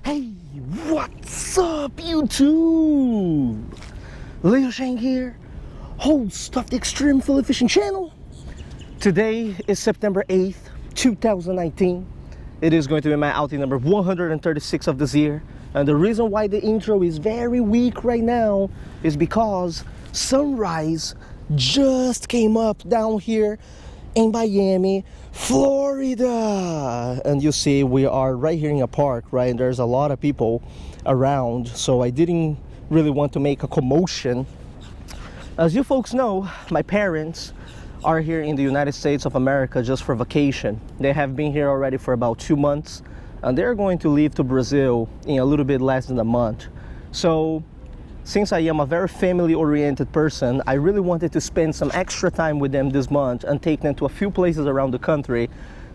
Hey, what's up YouTube? Meloy Channel here, host of the Extreme Fillet Fishing Channel. Today is September 8th, 2019. It is going to be my outing number 136 of this year. And the reason why the intro is very weak right now is because sunrise just came up down here in Miami, Florida. And you see we are right here in a park, right? And there's a lot of people around, so I didn't really want to make a commotion. As you folks know, my parents are here in the United States of America just for vacation. They have been here already for about 2 months, and they're going to leave to Brazil in a little bit less than a month. So since I am a very family-oriented person, I really wanted to spend some extra time with them this month and take them to a few places around the country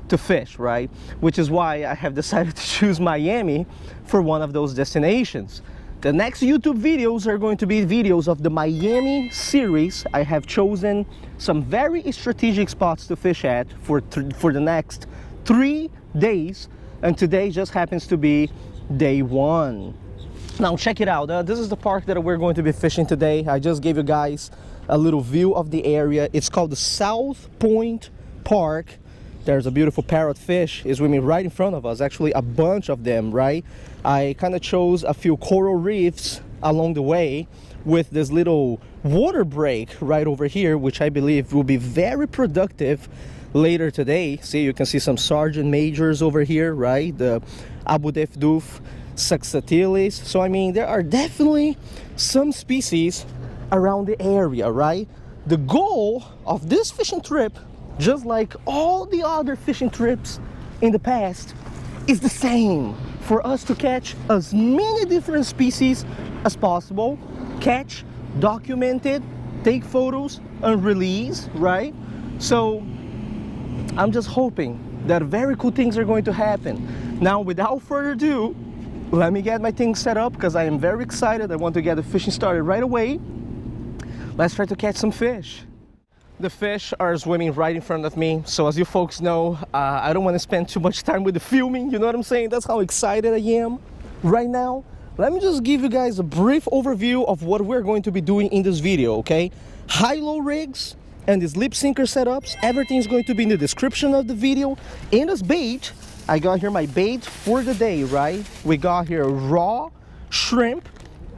to fish, right? Which is why I have decided to choose Miami for one of those destinations. The next YouTube videos are going to be videos of the Miami series. I have chosen some very strategic spots to fish at for the next 3 days, and today just happens to be day 1. Now check it out, this is the park that we're going to be fishing today. I just gave you guys a little view of the area. It's called the South Pointe Park. There's a beautiful parrotfish is swimming right in front of us, actually a bunch of them, right? I kind of chose a few coral reefs along the way with this little water break right over here, which I believe will be very productive later today. See, you can see some sergeant majors over here, right? The Abu Defduf Saxatilis. So I mean, there are definitely some species around the area, right? The goal of this fishing trip, just like all the other fishing trips in the past, is the same: for us to catch as many different species as possible, catch, document it, take photos and release, right? So I'm just hoping that very cool things are going to happen. Now without further ado, let me get my things set up because I am very excited. I want to get the fishing started right away. Let's try to catch some fish. The fish are swimming right in front of me, so as you folks know, I don't want to spend too much time with the filming, you know what I'm saying? That's how excited I am right now. Let me just give you guys a brief overview of what we're going to be doing in this video, okay? High-low rigs and these lip sinker setups, everything's going to be in the description of the video. In this bait, I got here my bait for the day, right? We got here raw shrimp.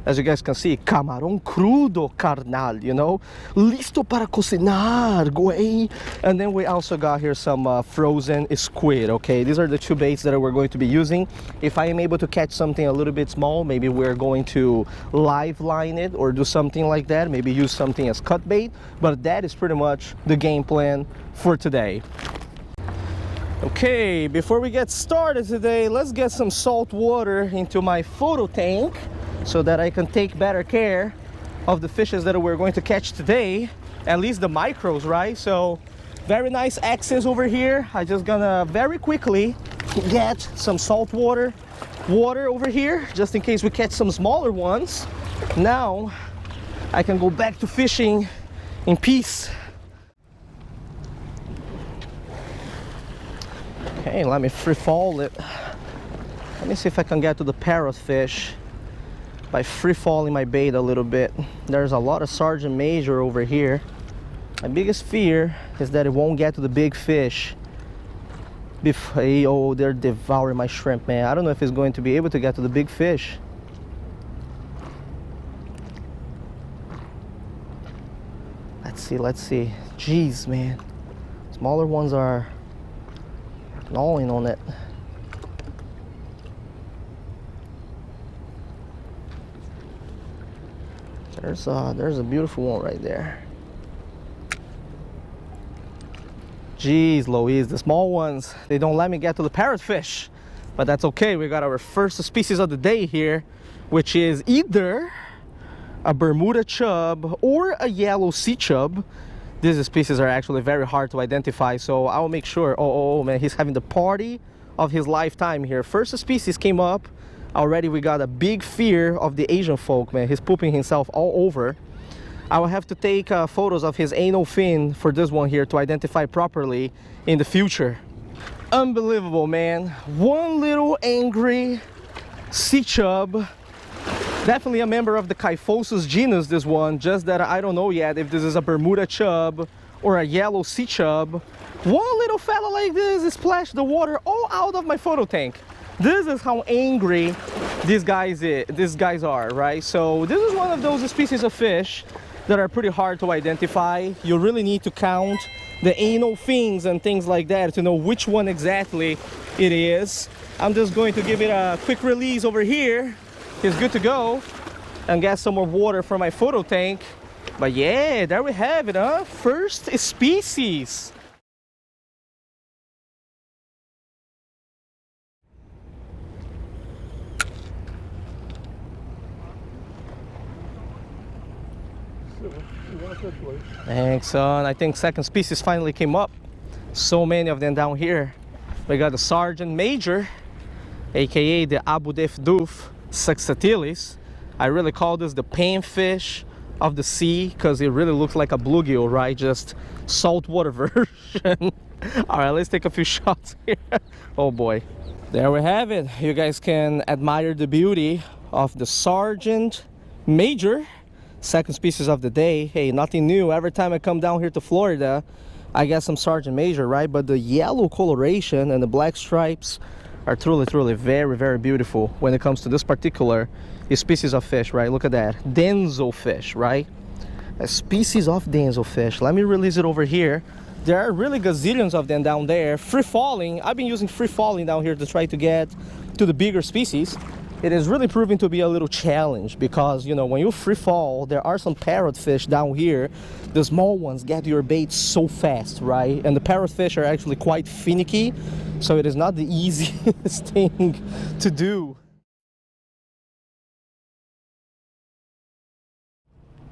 As you guys can see, camarón crudo, carnal, you know? Listo para cocinar, güey. And then we also got here some frozen squid, okay? These are the 2 baits that we're going to be using. If I am able to catch something a little bit small, maybe we're going to live line it or do something like that. Maybe use something as cut bait. But that is pretty much the game plan for today. Okay, before we get started today, let's get some salt water into my photo tank so that I can take better care of the fishes that we're going to catch today, at least the micros, right? So very nice access over here. I just gonna very quickly get some salt water over here just in case we catch some smaller ones. Now I can go back to fishing in peace. Okay, let me free fall it. Let me see if I can get to the parrotfish by free falling my bait a little bit. There's a lot of sergeant major over here. My biggest fear is that it won't get to the big fish. Oh, they're devouring my shrimp, man. I don't know if it's going to be able to get to the big fish. Let's see. Jeez, man. Smaller ones are gnawing on it. There's a beautiful one right there. Jeez Louise, the small ones, they don't let me get to the parrotfish, but that's okay. We got our first species of the day here, which is either a Bermuda chub or a yellow sea chub. These species are actually very hard to identify, so I'll make sure. Oh man, he's having the party of his lifetime here. First species came up. Already we got a big fear of the Asian folk, man. He's pooping himself all over. I will have to take photos of his anal fin for this one here to identify properly in the future. Unbelievable, man. One little angry sea chub. Definitely a member of the Kyphosis genus, this one, just that I don't know yet if this is a Bermuda chub or a yellow sea chub. One little fella like this splashed the water all out of my photo tank. This is how angry these guys are, right? So this is one of those species of fish that are pretty hard to identify. You really need to count the anal fins and things like that to know which one exactly it is. I'm just going to give it a quick release over here. He's good to go, and get some more water from my photo tank. But yeah, there we have it, huh? First species. Thanks, son. I think second species finally came up. So many of them down here. We got the Sergeant Major, aka the Abu Def Duf Saxatilis. I really call this the panfish of the sea because it really looks like a bluegill, right? Just saltwater version. All right, let's take a few shots here. Oh boy. There we have it. You guys can admire the beauty of the Sergeant Major, second species of the day. Hey, nothing new. Every time I come down here to Florida, I get some Sergeant Major, right? But the yellow coloration and the black stripes are truly very, very beautiful when it comes to this particular species of fish, right? Look at that. Denso fish, right? A species of denso fish. Let me release it over here. There are really gazillions of them down there. Free falling. I've been using free falling down here to try to get to the bigger species. It is really proving to be a little challenge because, you know, when you free fall, there are some parrotfish down here. The small ones get your bait so fast, right? And the parrotfish are actually quite finicky, so it is not the easiest thing to do.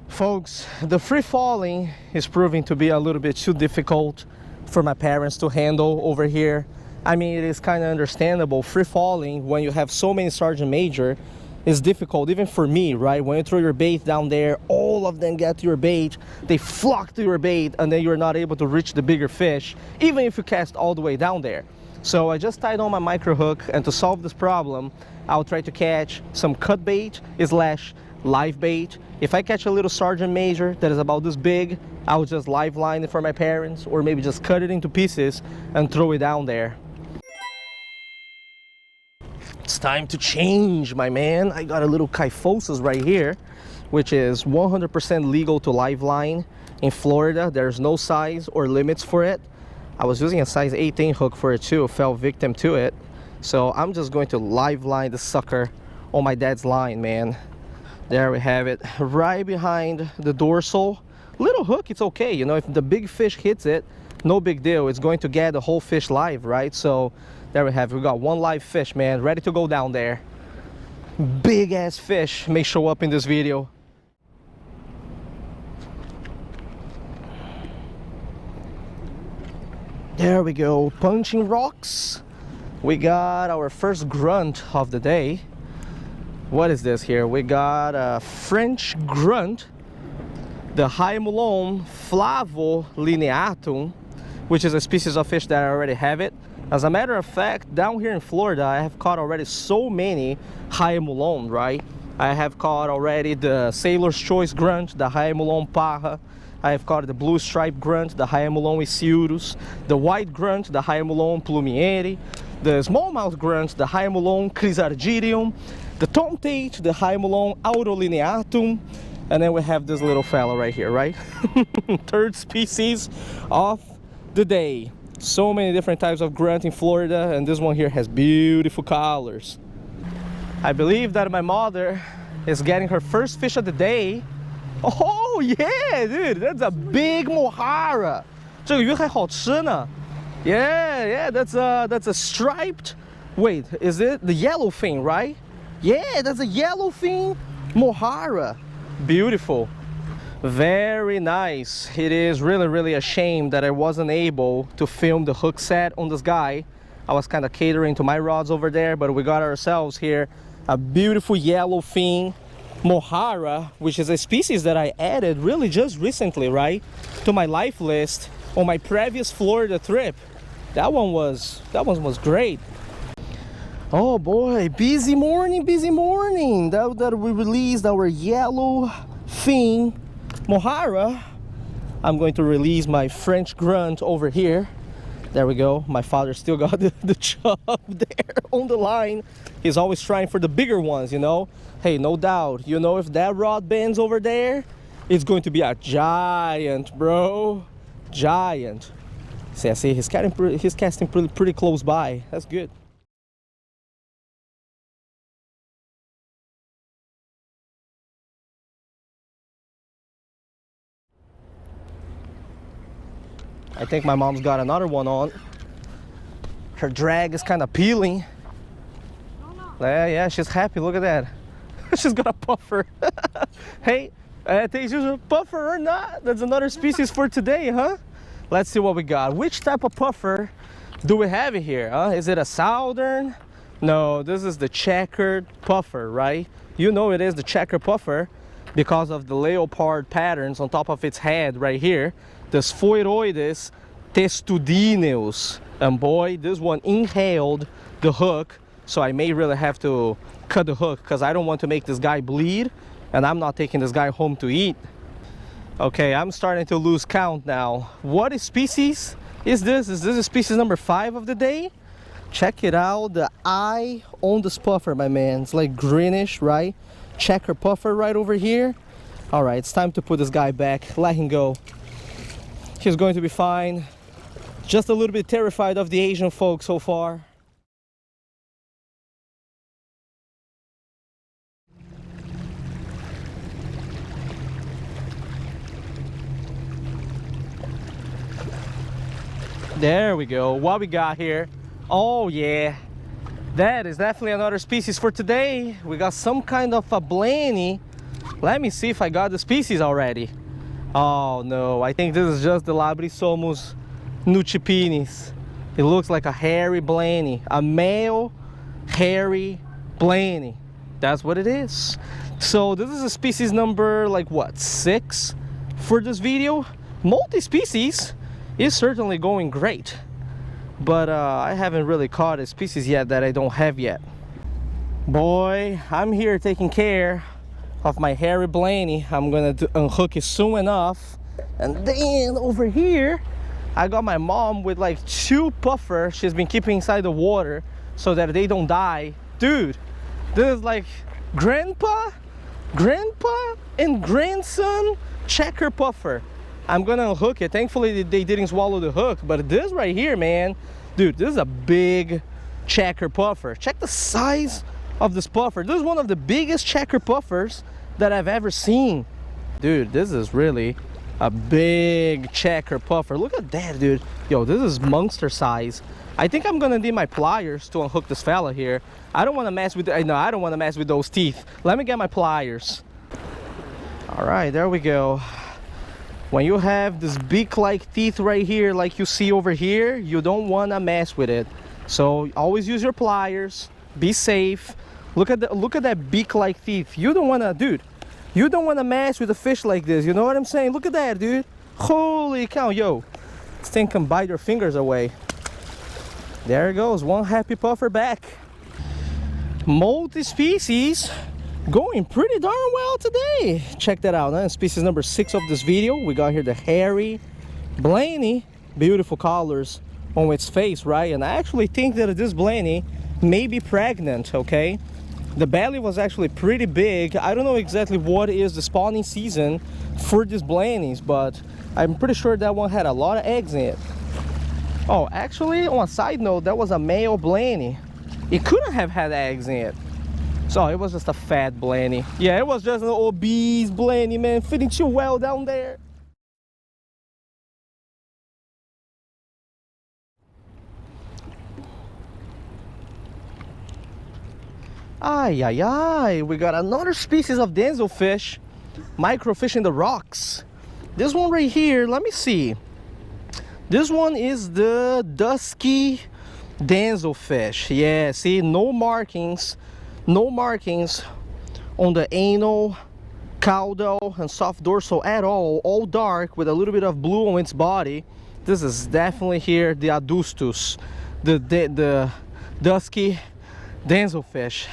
Folks, the free falling is proving to be a little bit too difficult for my parents to handle over here. I mean, it is kind of understandable. Free falling, when you have so many Sergeant Major, is difficult, even for me, right? When you throw your bait down there, all of them get to your bait, they flock to your bait, and then you're not able to reach the bigger fish, even if you cast all the way down there. So I just tied on my micro hook, and to solve this problem, I'll try to catch some cut bait / live bait. If I catch a little Sergeant Major that is about this big, I'll just live line it for my parents, or maybe just cut it into pieces and throw it down there. It's time to change, my man. I got a little Kyphosis right here, which is 100% legal to live line in Florida. There's no size or limits for it. I was using a size 18 hook for it too, fell victim to it. So I'm just going to live line the sucker on my dad's line, man. There we have it, right behind the dorsal. Little hook, it's okay, you know, if the big fish hits it, no big deal. It's going to get the whole fish live, right? So there we have it. We got one live fish, man, ready to go down there. Big ass fish may show up in this video. There we go, punching rocks. We got our first grunt of the day. What is this here? We got a French grunt, the Haemulon flavolineatum, which is a species of fish that I already have it. As a matter of fact, down here in Florida, I have caught already so many Haemulon, right? I have caught already the Sailor's Choice grunt, the Haemulon parra. I have caught the blue stripe grunt, the Haemulon isiurus, the white grunt, the Haemulon plumieri, the smallmouth grunt, the Haemulon chrysargyrium, the tomtate, the Haemulon aurolineatum, and then we have this little fella right here, right? Third species of the day. So many different types of grunt in Florida, and this one here has beautiful colors. I believe that my mother is getting her first fish of the day. Oh yeah, dude, that's a big mojarra. 这个鱼还好吃呢. Yeah, that's a striped. Wait, is it the yellowfin, right? Yeah, that's a yellowfin mojarra. Beautiful. Very nice. It is really a shame that I wasn't able to film the hook set on this guy. I was kind of catering to my rods over there, but we got ourselves here a beautiful yellowfin mojarra, which is a species that I added really just recently, right, to my life list on my previous Florida trip. That one was great. Oh boy, busy morning, busy morning. That we released our yellow fin mohara. I'm going to release my French grunt over here. There we go. My father still got the chub there on the line. He's always trying for the bigger ones, you know. Hey, no doubt, you know, if that rod bends over there, it's going to be a giant, bro. Giant. See, I see he's casting pretty close by. That's good. I think my mom's got another one on. Her drag is kind of peeling. Yeah, she's happy. Look at that. She's got a puffer. Hey, I think she's a puffer or not. That's another species for today, huh? Let's see what we got. Which type of puffer do we have here? Is it a southern? No, this is the checkered puffer, right? You know it is the checkered puffer because of the leopard patterns on top of its head right here. The Sphoiroides testudineus. And boy, this one inhaled the hook, so I may really have to cut the hook because I don't want to make this guy bleed, and I'm not taking this guy home to eat. Okay, I'm starting to lose count now. What species is this? Is this species number 5 of the day? Check it out, the eye on this puffer, my man. It's like greenish, right? Checker puffer right over here. All right, it's time to put this guy back. Let him go. He's going to be fine. Just a little bit terrified of the Asian folks so far. There we go. What we got here? Oh yeah, that is definitely another species for today. We got some kind of a blenny. Let me see if I got the species already. Oh no, I think this is just the Labrisomus nucipinis. It looks like a hairy blenny, a male hairy blenny. That's what it is. So this is a species number like what, 6 for this video. Multi-species is certainly going great, but I haven't really caught a species yet that I don't have yet. Boy, I'm here taking care of my hairy blenny. I'm gonna unhook it soon enough. And then over here I got my mom with like 2 puffers she's been keeping inside the water so that they don't die. Dude, this is like grandpa and grandson checker puffer. I'm gonna unhook it. Thankfully they didn't swallow the hook, but this right here, man, dude, this is a big checker puffer. Check the size of this puffer. This is one of the biggest checker puffers that I've ever seen. Dude, this is really a big checker puffer. Look at that, dude. Yo, this is monster size. I think I'm gonna need my pliers to unhook this fella here. I don't want to mess with I don't want to mess with those teeth. Let me get my pliers. All right, there we go. When you have this beak-like teeth right here, like you see over here, you don't want to mess with it. So always use your pliers. Be safe. Look at that beak-like teeth. You don't want to, dude. You don't want to mess with a fish like this. You know what I'm saying? Look at that, dude. Holy cow, yo. This thing can bite your fingers away. There it goes. One happy puffer back. Multi-species going pretty darn well today. Check that out, huh? Species number 6 of this video. We got here the hairy blenny. Beautiful colors on its face, right? And I actually think that this blenny may be pregnant, okay? The belly was actually pretty big. I don't know exactly what is the spawning season for these blennies, but I'm pretty sure that one had a lot of eggs in it. Oh, actually, on a side note, that was a male blenny. It couldn't have had eggs in it. So it was just a fat blenny. Yeah, it was just an obese blenny, man, fitting too well down there. Ay, ay, ay, we got another species of danzelfish, microfish in the rocks. This one right here, let me see. This one is the dusky danzelfish. Yeah, see, no markings on the anal, caudal, and soft dorsal at all dark with a little bit of blue on its body. This is definitely here the adustus, the dusky Danzelfish.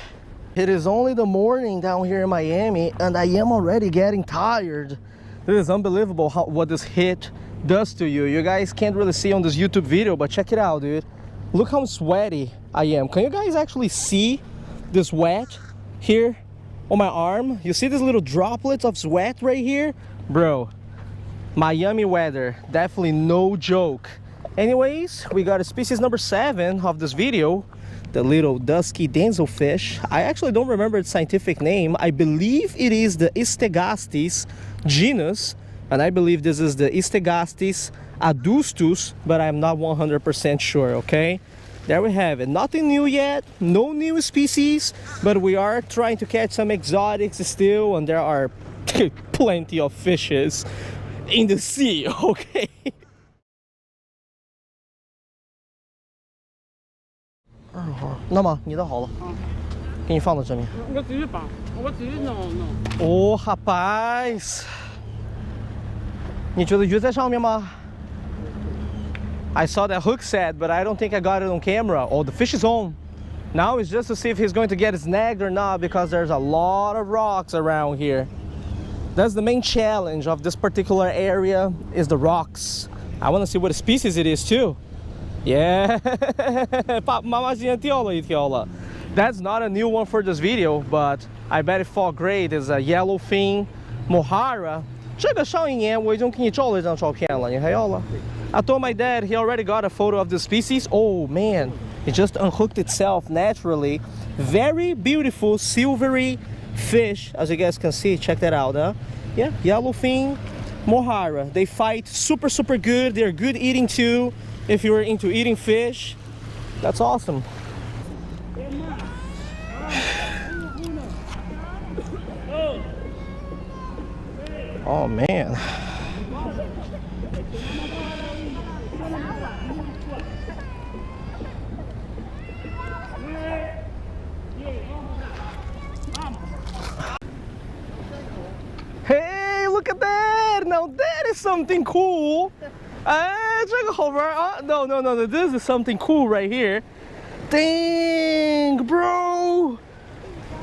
It is only the morning down here in Miami and I am already getting tired. This is unbelievable what this heat does to you. You guys can't really see on this YouTube video, but check it out, dude. Look how sweaty I am. Can you guys actually see this sweat here on my arm? You see these little droplets of sweat right here? Bro, Miami weather, definitely no joke. Anyways, we got a species number 7 of this video, the little dusky danzelfish. I actually don't remember its scientific name. I believe it is the Istegastis genus, and I believe this is the Istegastis adustus, but I'm not 100% sure, okay? There we have it. Nothing new yet, no new species, but we are trying to catch some exotics still, and there are plenty of fishes in the sea, okay? 那么你的好了，给你放到这里。我直接绑，我直接弄。哦，rapaz，你觉得鱼在上面吗？ I saw that hook set, but I don't think I got it on camera. Oh, the fish is on. Now it's just to see if he's going to get snagged or not, because there's a lot of rocks around here. That's the main challenge of this particular area, is the rocks. I want to see what species it is too. Yeah, that's not a new one for this video, but I bet it fought great. It's a yellowfin mohara. 这个上一年我已经给你照了一张照片了，你还要了？ I told my dad he already got a photo of the species. Oh man, it just unhooked itself naturally. Very beautiful silvery fish, as you guys can see. Check that out, huh? Yeah, yellowfin mohara. They fight super good. They're good eating too. If you're into eating fish, that's awesome. Oh man. Hey, look at that! Now that is something cool. No, this is something cool right here. Dang, bro!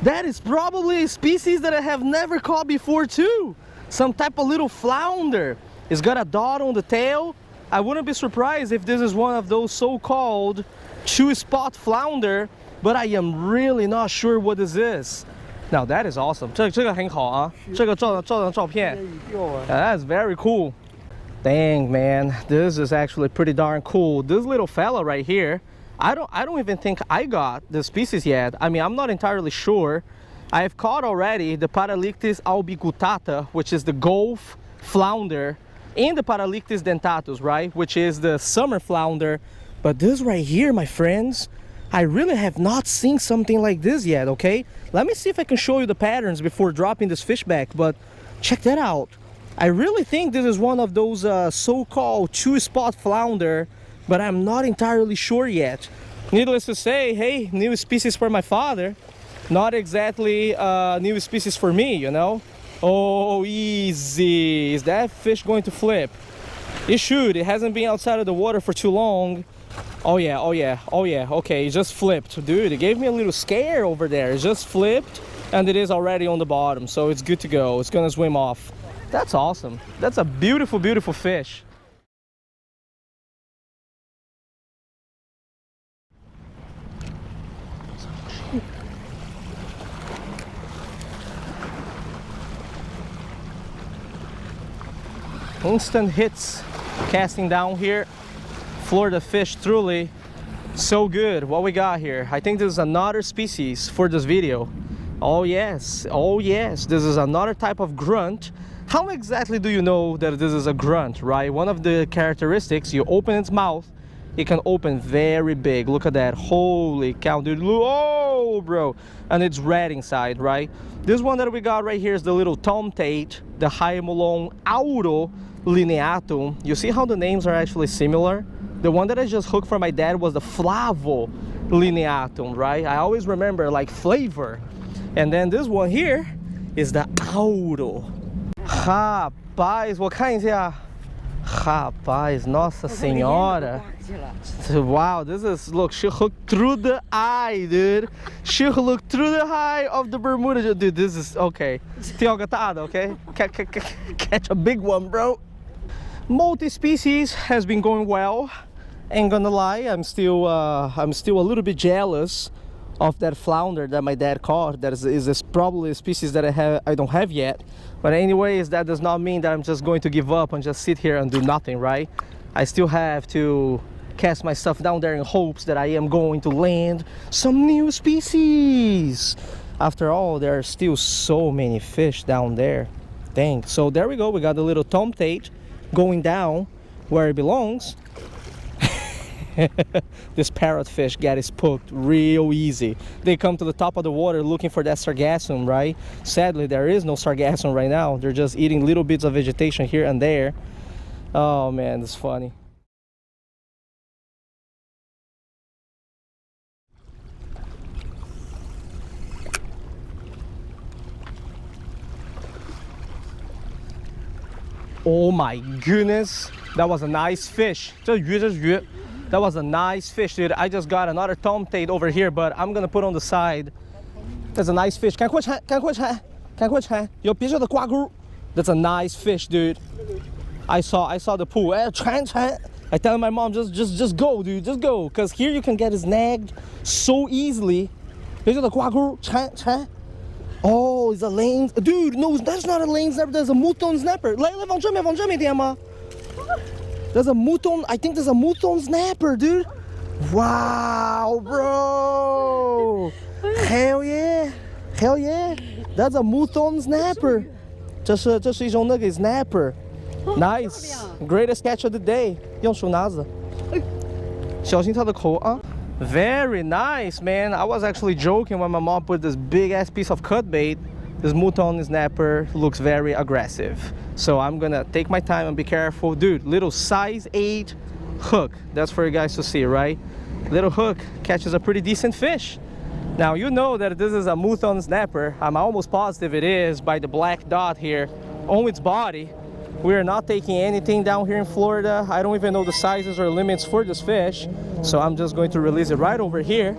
That is probably a species that I have never caught before too. Some type of little flounder. It's got a dot on the tail. I wouldn't be surprised if this is one of those so-called two-spot flounder, but I am really not sure what this is. Now that is awesome. 这个很好啊，这个照张照片。That's very cool. Dang, man, this is actually pretty darn cool. This little fella right here, I don't even think I got the species yet. I mean, I'm not entirely sure. I've caught already the Parrotfish albicutata, which is the Gulf flounder, and the Parrotfish dentatus, right, which is the summer flounder. But this right here, my friends, I really have not seen something like this yet, okay? Let me see if I can show you the patterns before dropping this fish back, but check that out. I really think this is one of those so-called two-spot flounder, but I'm not entirely sure yet. Needless to say, hey, new species for my father. Not exactly new species for me, you know? Oh, easy. Is that fish going to flip? It should. It hasn't been outside of the water for too long. Oh yeah, okay, it just flipped. Dude, it gave me a little scare over there. It just flipped, and it is already on the bottom, so it's good to go. It's gonna swim off. That's awesome. That's a beautiful, beautiful fish. Instant hits casting down here. Florida fish, truly so good. What we got here? I think this is another species for this video. Oh yes, this is another type of grunt. How exactly do you know that this is a grunt, right? One of the characteristics, you open its mouth, it can open very big. Look at that. Holy cow, dude. Oh, bro. And it's red inside, right? This one that we got right here is the little tomtate, the Hyemulon auro lineatum. You see how the names are actually similar? The one that I just hooked for my dad was the Flavo lineatum, right? I always remember like flavor. And then this one here is the auro. Rapaz, 我看一下. Rapaz, nossa senhora. Wow, this is, look, she hooked through the eye, dude. She'll look through the eye of the Bermuda. Dude, this is okay. Tiogatado, okay? Catch a big one, bro. Multi-species has been going well. Ain't gonna lie, I'm still a little bit jealous of that flounder that my dad caught. That is probably a species that I don't have yet. But anyways, that does not mean that I'm just going to give up and just sit here and do nothing, right? I still have to cast my stuff down there in hopes that I am going to land some new species. After all, there are still so many fish down there. Dang. So there we go. We got the little tomtate going down where it belongs. This parrotfish got spooked real easy. They come to the top of the water looking for that sargassum, right? Sadly, there is no sargassum right now. They're just eating little bits of vegetation here and there. Oh man, it's funny. Oh my goodness, that was a nice fish. That was a nice fish, dude. I just got another tomtate over here, but I'm gonna put on the side. That's a nice fish. That's a nice fish, dude. I saw the pool. I tell my mom, just go, dude, just go, cause here you can get snagged so easily. Oh, it's a lane. Dude, no, that's not a lane snapper. There's a Mutton snapper. There's a Mutton. I think there's a Mutton snapper, dude. Wow, bro. Hell yeah. Hell yeah. That's a Mutton snapper. 这是一种那个 snapper. Nice. Greatest catch of the day. 用手拿着。小心它的口啊。Very nice, man. I was actually joking when my mom put this big ass piece of cut bait. This Mutton snapper looks very aggressive. So I'm gonna take my time and be careful. Dude, little size 8 hook. That's for you guys to see, right? Little hook catches a pretty decent fish. Now you know that this is a Mutton snapper. I'm almost positive it is by the black dot here on its body. We are not taking anything down here in Florida. I don't even know the sizes or limits for this fish. So I'm just going to release it right over here.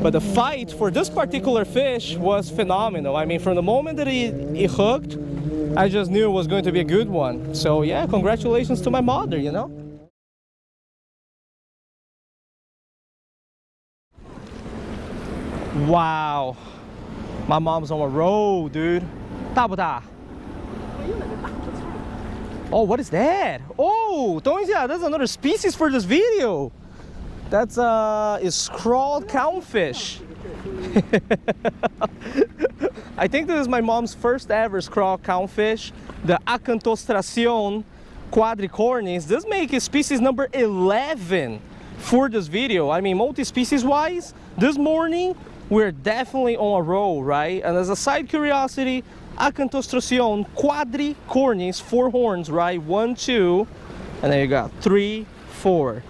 But the fight for this particular fish was phenomenal. I mean, from the moment that it hooked, I just knew it was going to be a good one. So yeah, congratulations to my mother, you know? Wow. My mom's on a roll, dude. 大不大? Oh, what is that? Oh, that's another species for this video. That's is scrawled cowfish. I think this is my mom's first ever scrawled cowfish, the Acanthostracion quadricornis. This makes species number 11 for this video. I mean, multi-species wise, this morning we're definitely on a roll, right? And as a side curiosity, Acanthostracion quadricornis, 4 horns, right? 1, 2, and then you got 3, 4.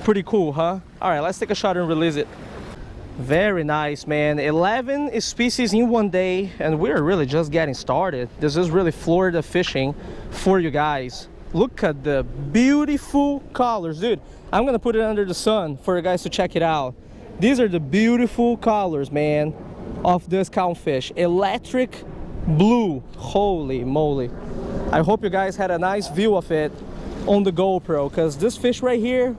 Pretty cool, huh? All right, let's take a shot and release it. Very nice, man. 11 species in one day, and we're really just getting started. This is really Florida fishing for you guys. Look at the beautiful colors, dude. I'm gonna put it under the sun for you guys to check it out. These are the beautiful colors, man, of this cowfish. Electric blue. Holy moly. I hope you guys had a nice view of it on the GoPro, because this fish right here,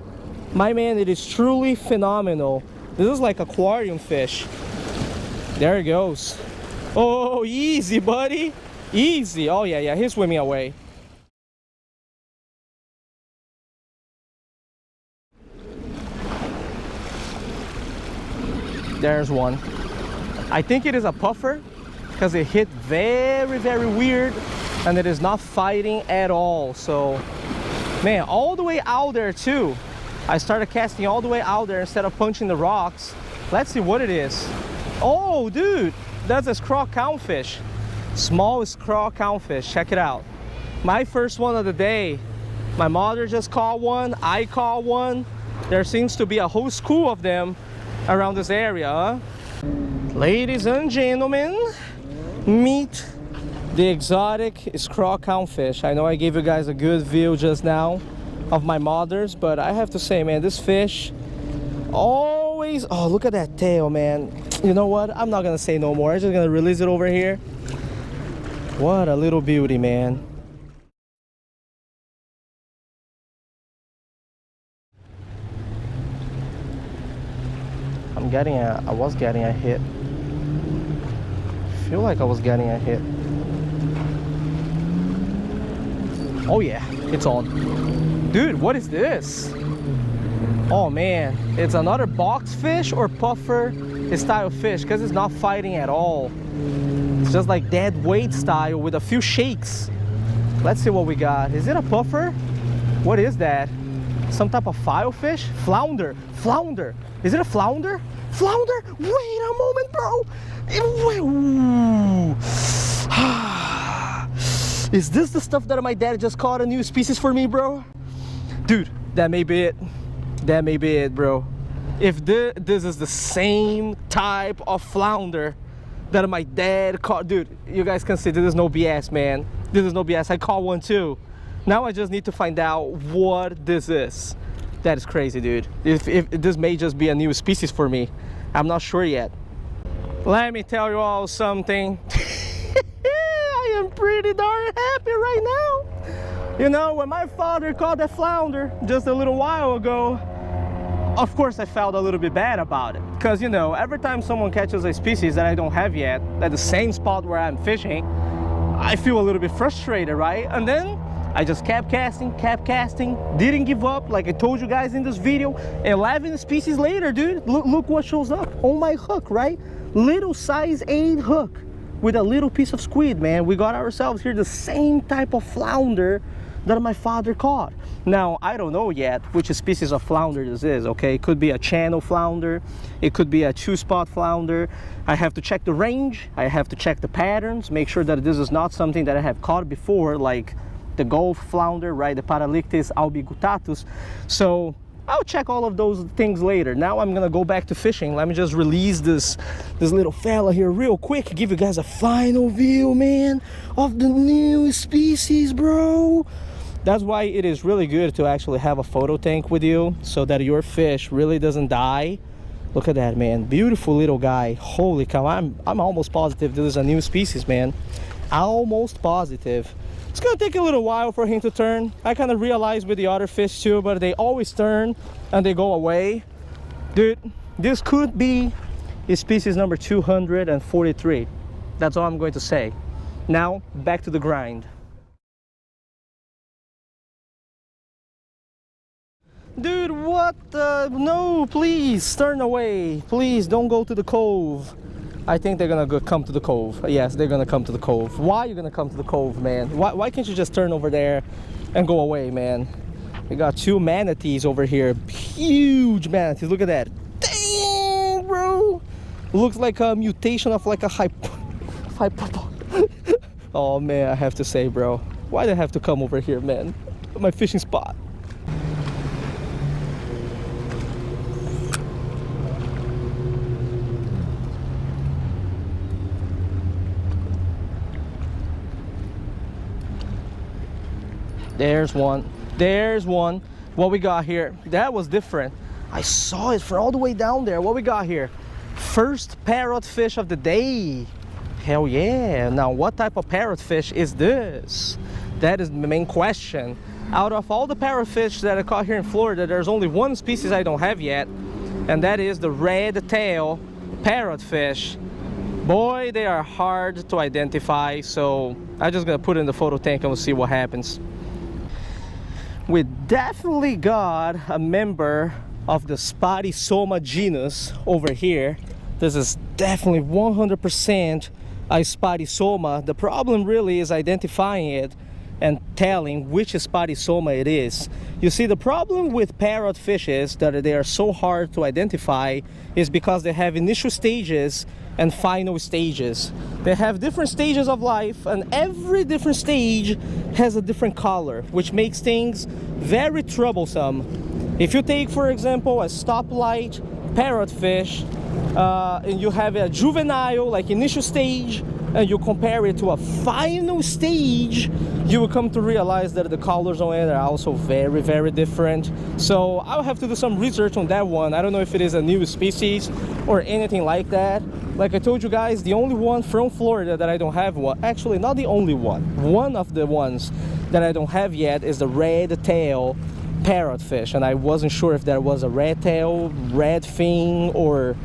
my man, it is truly phenomenal. This is like aquarium fish. There it goes. Oh, easy, buddy. Easy. Oh yeah, he's swimming away. There's one. I think it is a puffer, because it hit very, very weird, and it is not fighting at all. So, man, all the way out there too. I started casting all the way out there instead of punching the rocks. Let's see what it is. Oh, dude, that's a scrawled cowfish. Small scrawled cowfish. Check it out. My first one of the day. My mother just caught one. I caught one. There seems to be a whole school of them around this area, huh? Ladies and gentlemen, meet the exotic scrawled cowfish. I know I gave you guys a good view just now of my mother's, but I have to say, man, this fish always, oh, look at that tail, man. You know what? I'm not gonna say no more. I'm just gonna release it over here. What a little beauty, man. I was getting a hit. I feel like I was getting a hit. Oh yeah, it's on. Dude, what is this? Oh man, it's another box fish or puffer style fish, because it's not fighting at all. It's just like dead weight style with a few shakes. Let's see what we got. Is it a puffer? What is that? Some type of file fish? Flounder. Flounder. Is it a flounder? Flounder? Wait a moment, bro. Is this the stuff that my dad just caught a new species for me, bro? Dude, that may be it. That may be it, bro. If this is the same type of flounder that my dad caught, dude, you guys can see this is no BS, man. This is no BS. I caught one too. Now I just need to find out what this is. That is crazy, dude. If this may just be a new species for me, I'm not sure yet. Let me tell you all something. I am pretty darn happy right now. You know, when my father caught that flounder just a little while ago, of course I felt a little bit bad about it. Because, you know, every time someone catches a species that I don't have yet, at the same spot where I'm fishing, I feel a little bit frustrated, right? And then I just kept casting, didn't give up, like I told you guys in this video. 11 species later, dude, look what shows up on my hook, right? Little size 8 hook with a little piece of squid, man. We got ourselves here the same type of flounder that my father caught. Now, I don't know yet which species of flounder this is, okay? It could be a channel flounder, it could be a 2-spot flounder. I have to check the range, I have to check the patterns, make sure that this is not something that I have caught before, like the Gulf flounder, right? The Paralictis albigutatus. So I'll check all of those things later. Now I'm gonna go back to fishing. Let me just release this little fella here real quick, give you guys a final view, man, of the new species, bro. That's why it is really good to actually have a photo tank with you, so that your fish really doesn't die. Look at that, man. Beautiful little guy. Holy cow, I'm almost positive this is a new species, man. Almost positive. It's gonna take a little while for him to turn. I kind of realized with the other fish too, but they always turn and they go away. Dude, this could be species number 243. That's all I'm going to say. Now, back to the grind. Dude, what the? No, please, turn away. Please, don't go to the cove. I think they're gonna come to the cove. Yes, they're gonna come to the cove. Why are you gonna come to the cove, man? Why can't you just turn over there and go away, man? We got 2 manatees over here. Huge manatees, look at that. Dang, bro. Looks like a mutation of like a Oh man, I have to say, bro. Why do I have to come over here, man? My fishing spot. There's one. There's one. What we got here? That was different. I saw it from all the way down there. What we got here? First parrotfish of the day. Hell yeah. Now, what type of parrotfish is this? That is the main question. Out of all the parrotfish that I caught here in Florida, there's only one species I don't have yet, and that is the red tail parrotfish. Boy, they are hard to identify, so I'm just gonna put it in the photo tank and we'll see what happens. We definitely got a member of the spotty soma genus over here. This is definitely 100% a spotty soma. The problem really is identifying it and telling which spotty soma it is. You see, the problem with parrotfish is that they are so hard to identify is because they have initial stages and final stages. They have different stages of life, and every different stage has a different color, which makes things very troublesome. If you take, for example, a stoplight parrotfish, and you have a juvenile, like initial stage, and you compare it to a final stage, you will come to realize that the colors on it are also very, very different. So I'll have to do some research on that one. I don't know if it is a new species or anything like that. Like I told you guys, the only one from Florida that I don't have one, actually not the only one of the ones that I don't have yet is the red tail parrotfish, and I wasn't sure if that was a red tail, red fin, or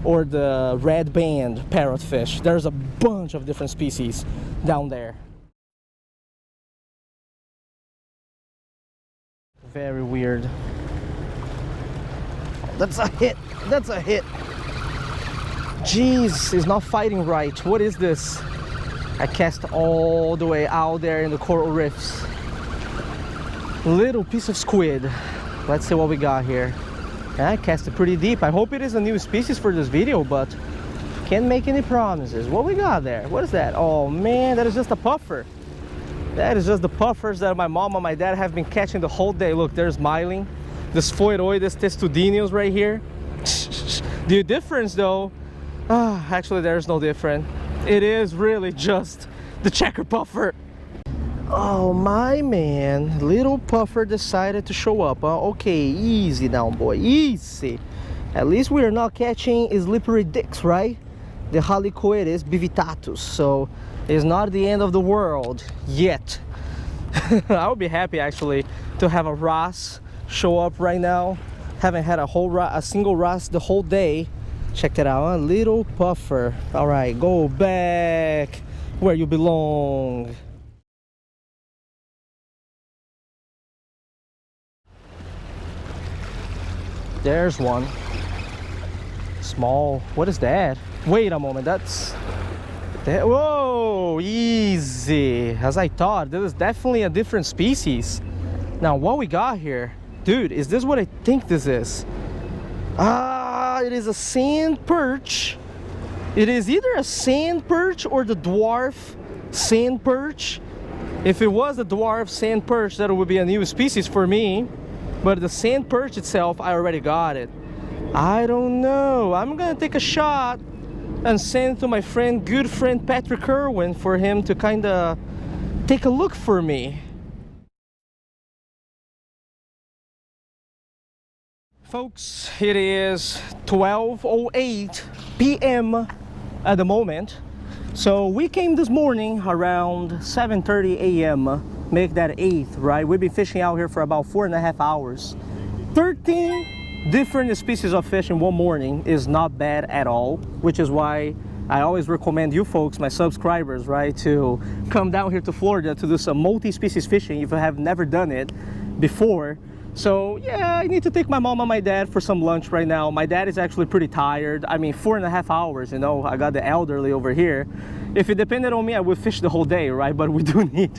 the red band parrotfish. There's a bunch of different species down there. Very weird. That's a hit. That's a hit. Jeez, it's not fighting right. What is this? I cast all the way out there in the coral reefs. Little piece of squid. Let's see what we got here. I cast it pretty deep. I hope it is a new species for this video, but can't make any promises. What we got there? What is that? Oh man, that is just a puffer. That is just the puffers that my mom and my dad have been catching the whole day. Look, there's smiling. The Sphoidoides testudineus right here. The difference though, actually there's no difference. It is really just the checkered puffer. Oh my man, little puffer decided to show up. Okay, easy now, boy, easy. At least we are not catching slippery dicks, right? The Halicoides bivitatus. So it's not the end of the world yet. I would be happy actually to have a wrasse show up right now. Haven't had a single wrasse the whole day. Check that out, a little puffer. All right, go back where you belong. There's one. Small. What is that? Wait a moment. That's... Whoa! Easy. As I thought. This is definitely a different species. Now, what we got here? Dude, is this what I think this is? It is a sand perch. It is either a sand perch or the dwarf sand perch. If it was a dwarf sand perch, that would be a new species for me. But the sand perch itself, I already got it. I don't know. I'm gonna take a shot and send it to my good friend Patrick Irwin for him to kind of take a look for me. Folks, it is 12:08 p.m. at the moment. So we came this morning around 7:30 a.m. Make that 8th, right? We've been fishing out here for about 4.5 hours. 13 different species of fish in one morning is not bad at all, which is why I always recommend you folks, my subscribers, right, to come down here to Florida to do some multi-species fishing if you have never done it before. So yeah, I need to take my mom and my dad for some lunch right now. My dad is actually pretty tired. I mean, 4.5 hours, you know, I got the elderly over here. If it depended on me, I would fish the whole day, right? But we do need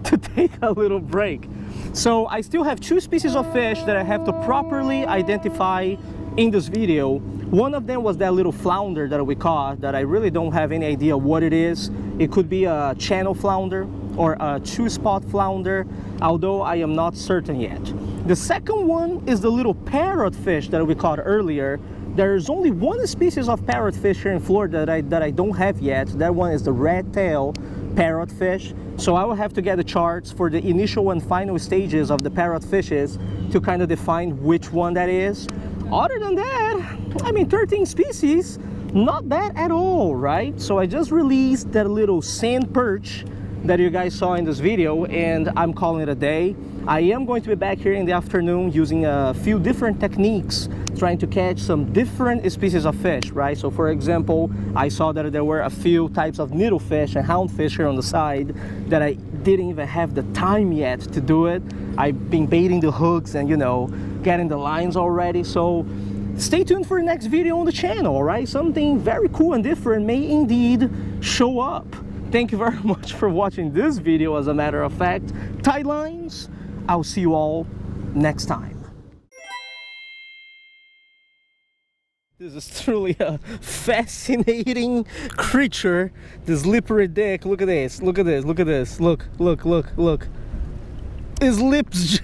to take a little break. So I still have 2 species of fish that I have to properly identify in this video. One of them was that little flounder that we caught that I really don't have any idea what it is. It could be a channel flounder or a 2-spot flounder, although I am not certain yet. The second one is the little parrotfish that we caught earlier. There's only one species of parrotfish here in Florida that I don't have yet. That one is the red tail parrotfish. So I will have to get the charts for the initial and final stages of the parrotfishes to kind of define which one that is. Other than that, I mean, 13 species, not bad at all, right? So I just released that little sand perch that you guys saw in this video, and I'm calling it a day. I am going to be back here in the afternoon using a few different techniques, trying to catch some different species of fish, right? So for example, I saw that there were a few types of needlefish and houndfish here on the side that I didn't even have the time yet to do it. I've been baiting the hooks and, you know, getting the lines already. So stay tuned for the next video on the channel, all right? Something very cool and different may indeed show up. Thank you very much for watching this video, as a matter of fact. Tight lines, I'll see you all next time. This is truly a fascinating creature. The slippery dick. Look at this. Look at this. Look at this. Look. Look. Look. Look. His lips.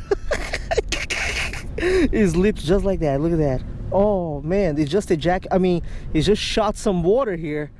His lips just like that. Look at that. Oh man, it's just a jack. I mean, he just shot some water here.